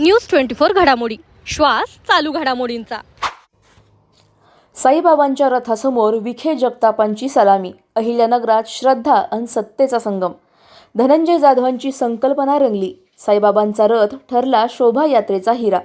News 24 घडामोडी, श्वास चालू घडामोडींचा। साईबाबांच्या रथासमोर विखे जगतापांची सलामी। अहिल्यानगरात श्रद्धा आणि सत्तेचा संगम। धनंजय जाधवांची संकल्पना रंगली। साईबाबांचा रथ ठरला शोभायात्रेचा हिरा।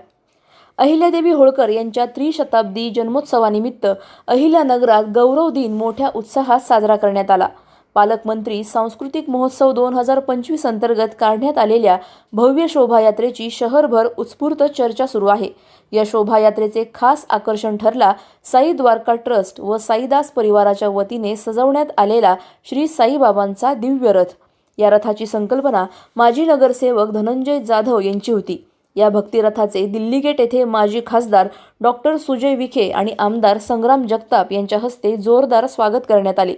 अहिल्यादेवी होळकर यांच्या त्रिशताब्दी जन्मोत्सवानिमित्त अहिल्यानगरात गौरव दिन मोठ्या उत्साहात साजरा करण्यात आला। पालकमंत्री सांस्कृतिक महोत्सव 2025 अंतर्गत काढण्यात आलेल्या भव्य शोभायात्रेची शहरभर उत्स्फूर्त चर्चा सुरू आहे। या शोभायात्रेचे खास आकर्षण ठरला साई द्वारका ट्रस्ट व साईदास परिवाराच्या वतीने सजवण्यात आलेला श्री साईबाबांचा दिव्य रथ। या रथाची संकल्पना माजी नगरसेवक धनंजय जाधव यांची होती। या भक्तिरथाचे दिल्ली गेट येथे माजी खासदार डॉक्टर सुजय विखे आणि आमदार संग्राम जगताप यांच्या हस्ते जोरदार स्वागत करण्यात आले।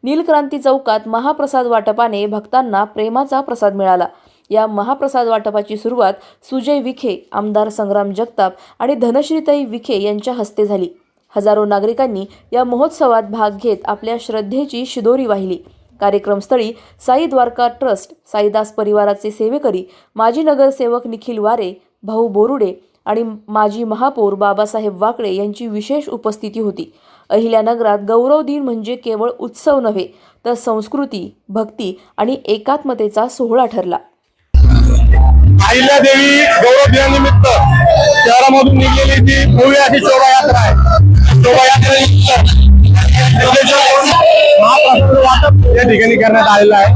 नीलक्रांती चौकात महाप्रसाद वाटपाने भक्तांना प्रेमाचा प्रसाद मिळाला। या महाप्रसाद वाटपाची सुरुवात सुजय विखे, आमदार संग्राम जगताप आणि धनश्रीताई विखे यांच्या हस्ते झाली। हजारो नागरिकांनी या महोत्सवात भाग घेत आपल्या श्रद्धेची शिदोरी वाहिली। कार्यक्रमस्थळी साई द्वारका ट्रस्ट, साईदास परिवाराचे सेवेकरी, माजी नगरसेवक निखिल वारे, भाऊ बोरुडे आणि माजी महापौर बाबासाहेब वाकळे यांची विशेष उपस्थिती होती। अहिल्यानगरात गौरव दिन म्हणजे केवळ उत्सव नव्हे, तर संस्कृती, भक्ती आणि एकात्मतेचा सोहळा ठरला। अहिल्यादेवी गौरव दिनानिमित्त शहरामधून निघलेली ती भव्य अशी शोभायात्रा आहे। शोभायात्रेनिमित्त महाप्रसाद वाटप या ठिकाणी करण्यात आलेलं आहे।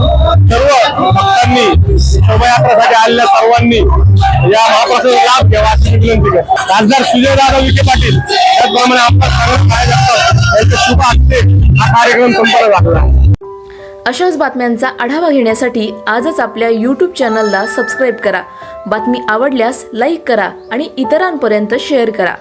सर्व भक्तांनी, शोभायात्रेसाठी आलेल्या सर्वांनी या महाप्रसादाचा लाभ घ्यावा अशी विनंती करतो। खासदार सुजय जाधव विखे पाटील त्याचप्रमाणे आमदार संग्राम जगताप यांच्या शुभ हस्ते हा कार्यक्रम संपन्न झाला। अशाच बातम्यांचा आढावा घेण्यासाठी आजच आपल्या YouTube चॅनलला सबस्क्राईब करा। बातमी आवडल्यास लाईक करा आणि इतरांपर्यंत शेअर करा।